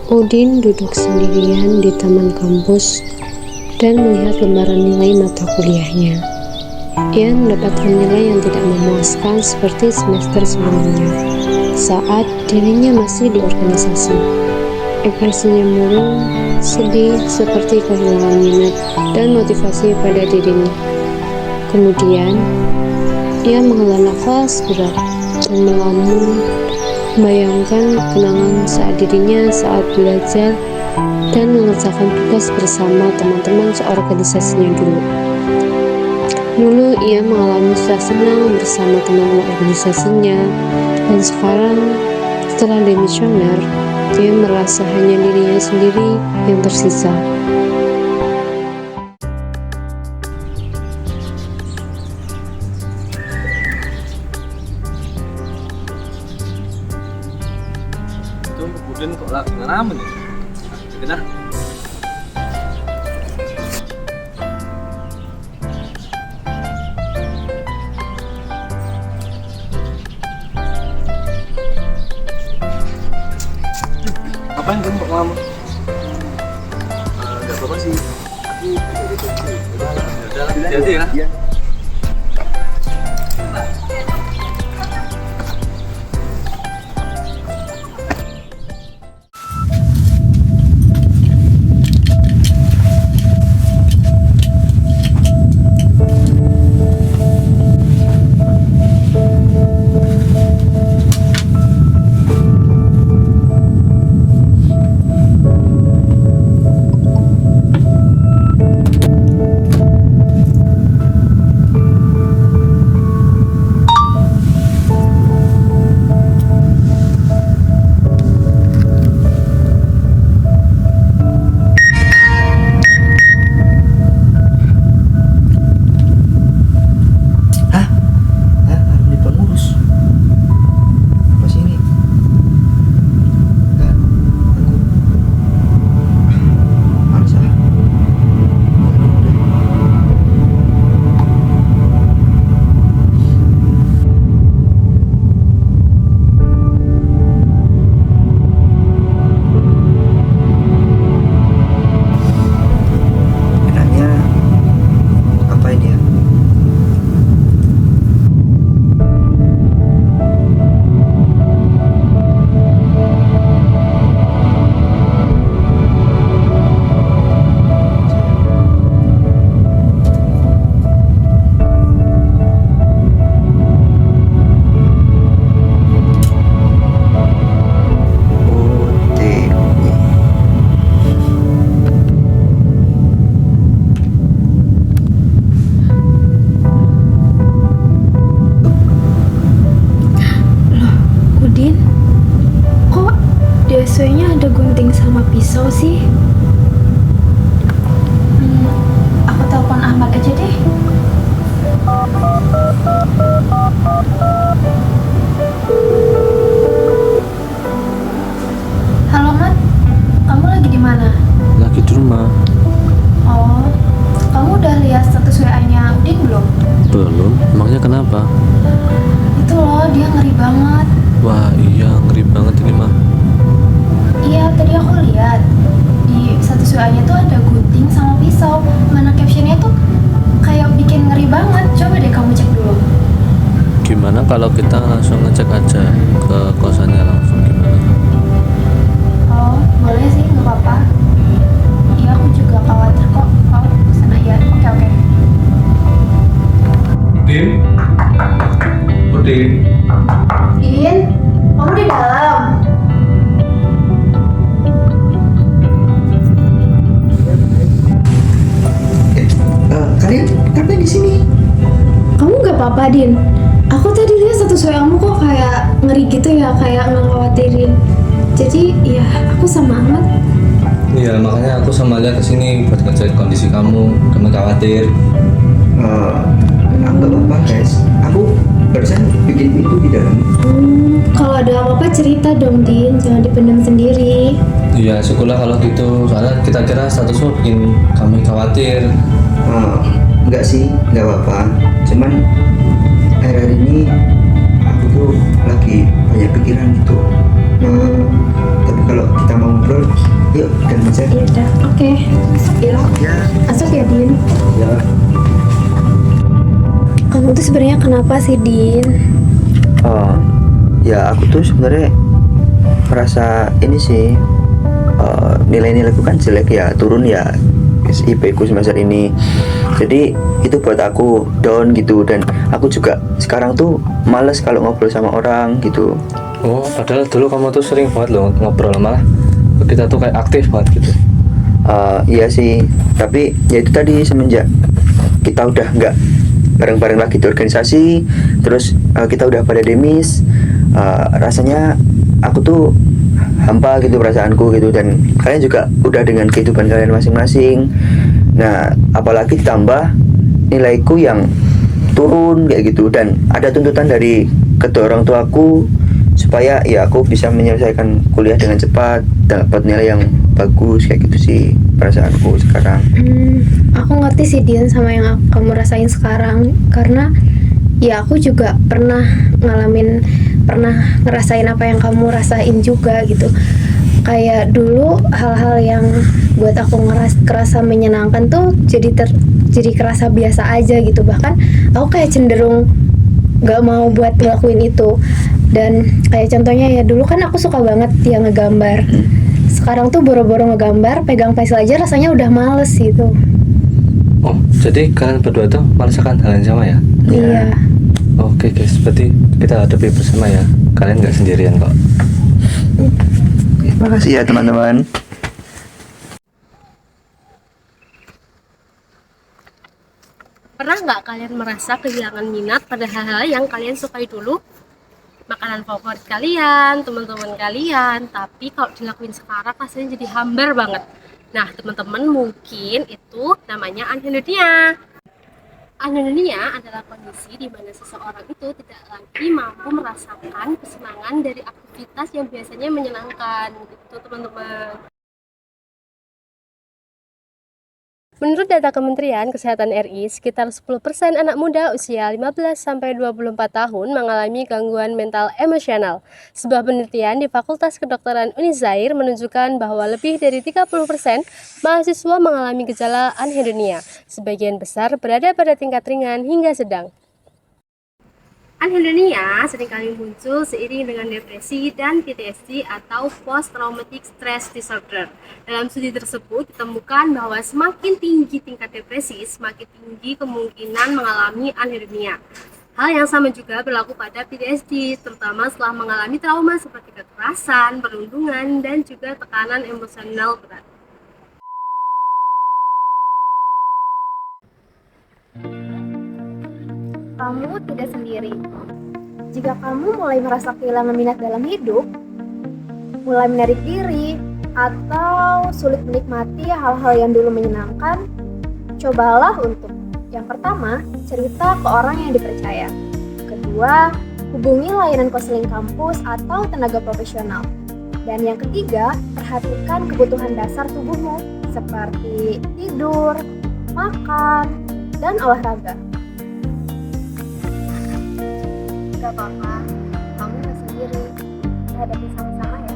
Udin duduk sendirian di taman kampus dan melihat lembaran nilai mata kuliahnya. Ia mendapatkan nilai yang tidak memuaskan seperti semester sebelumnya saat dirinya masih di organisasi. Ekspresinya murung, sedih seperti kehilangan minat dan motivasi pada dirinya. Kemudian, ia menghela nafas berat dan melamun, membayangkan kenangan saat belajar dan mengerjakan tugas bersama teman-teman seorganisasinya dulu. Dulu ia mengalami rasa senang bersama teman-teman organisasinya, dan sekarang setelah demisioner, ia merasa hanya dirinya sendiri yang tersisa. Udin kok lagi ngeramen ya? Kenapa? Ngapain kamu kok ngelamun? Gak apa-apa sih. Aku udah hati-hati ya. Iya. Soalnya ada gunting sama pisau sih. Aku telepon Ahmad aja deh. Halo Mat, kamu lagi di mana? Lagi di rumah. Oh, kamu udah lihat status WA-nya Udin belum? Belum? Emangnya kenapa? Itu loh, dia ngeri banget. Wah iya, ngeri banget ini mah. Iya, tadi aku lihat di status WA-nya tuh ada gunting sama pisau. Mana captionnya tuh kayak bikin ngeri banget. Coba deh kamu cek dulu. Gimana kalau kita langsung ngecek aja ke kosannya langsung, gimana? Oh, boleh sih, nggak apa-apa. Iya, aku juga khawatir kok. Oh, kesana ya. Oke. Udin? Udin? Din, kamu di dalam? Kalian ngapain di sini? Kamu nggak apa-apa, Din? Aku tadi lihat status WA-mu kok kayak ngeri gitu ya, kayak ngekhawatirin. Jadi, ya aku sama Ahmad. Iya, makanya aku sama Alia kesini buat ngecek kondisi kamu khawatir. Nggak apa-apa guys. Aku barusan bikin itu di dalam. Kalau ada apa-apa cerita dong, Din. Jangan dipendam sendiri. Iya, syukurlah kalau gitu. Soalnya kita kira statusmu bikin kami khawatir. Enggak sih, nggak apa-apa. Cuman akhir-akhir ini aku tuh lagi banyak pikiran gitu. Tapi kalau kita mau ngobrol, yuk dan aja. Ya udah, oke. Masuk ya, Din. Ya. Kamu tuh sebenarnya kenapa sih, Din? Oh, ya aku tuh sebenarnya merasa ini sih, nilai-nilaiku kan jelek ya, turun ya IP ku semester ini. Jadi itu buat aku down gitu, dan aku juga sekarang tuh males kalau ngobrol sama orang gitu. Oh, padahal dulu kamu tuh sering banget loh ngobrol, malah kita tuh kayak aktif banget gitu. Iya sih, tapi ya itu tadi semenjak kita udah nggak bareng-bareng lagi di organisasi, terus kita udah pada demis, rasanya aku tuh hampa gitu perasaanku gitu, dan kalian juga udah dengan kehidupan kalian masing-masing. Nah, apalagi ditambah nilaiku yang turun kayak gitu, dan ada tuntutan dari kedua orang tuaku supaya ya aku bisa menyelesaikan kuliah dengan cepat, dapat nilai yang bagus kayak gitu sih perasaanku sekarang. Aku ngerti sih, Din, sama yang kamu rasain sekarang, karena ya aku juga pernah ngerasain apa yang kamu rasain juga gitu. Kayak dulu hal-hal yang buat aku kerasa menyenangkan tuh jadi kerasa biasa aja gitu. Bahkan aku kayak cenderung gak mau buat ngelakuin itu. Dan kayak contohnya ya, dulu kan aku suka banget ya ngegambar. Sekarang tuh boro-boro ngegambar, pegang pensil aja rasanya udah males gitu. Oh, jadi kalian berdua tuh merasakan hal yang sama ya? Iya. Oke guys, berarti kita hadapi bersama ya. Kalian nggak sendirian kok. Makasih ya teman-teman. Pernah nggak kalian merasa kehilangan minat pada hal-hal yang kalian sukai dulu? Makanan favorit kalian, teman-teman kalian, tapi kalau dilakuin sekarang rasanya jadi hambar banget. Nah, teman-teman, mungkin itu namanya anhedonia. Anhedonia adalah kondisi di mana seseorang itu tidak lagi mampu merasakan kesenangan dari aktivitas yang biasanya menyenangkan. Gitu, teman-teman. Menurut data Kementerian Kesehatan RI, sekitar 10% anak muda usia 15-24 tahun mengalami gangguan mental emosional. Sebuah penelitian di Fakultas Kedokteran Unizair menunjukkan bahwa lebih dari 30% mahasiswa mengalami gejala anhedonia. Sebagian besar berada pada tingkat ringan hingga sedang. Anhedonia seringkali muncul seiring dengan depresi dan PTSD atau Post Traumatic Stress Disorder. Dalam studi tersebut ditemukan bahwa semakin tinggi tingkat depresi, semakin tinggi kemungkinan mengalami anhedonia. Hal yang sama juga berlaku pada PTSD, terutama setelah mengalami trauma seperti kekerasan, perundungan, dan juga tekanan emosional berat. Kamu tidak sendiri. Jika kamu mulai merasa kehilangan minat dalam hidup, mulai menarik diri, atau sulit menikmati hal-hal yang dulu menyenangkan, cobalah untuk yang pertama, cerita ke orang yang dipercaya. Kedua, hubungi layanan konseling kampus atau tenaga profesional. Dan yang ketiga, perhatikan kebutuhan dasar tubuhmu seperti tidur, makan, dan olahraga. Gak apa-apa, kamu gak sendiri. Kita hadapi sama-sama ya.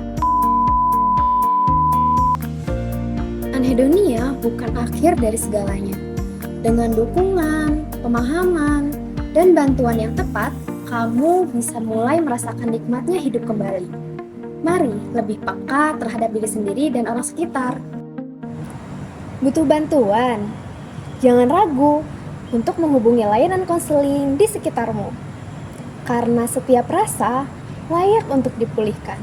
Anhedonia bukan akhir dari segalanya. Dengan dukungan, pemahaman, dan bantuan yang tepat, kamu bisa mulai merasakan nikmatnya hidup kembali. Mari lebih peka terhadap diri sendiri dan orang sekitar. Butuh bantuan? Jangan ragu untuk menghubungi layanan konseling di sekitarmu. Karena setiap rasa layak untuk dipulihkan.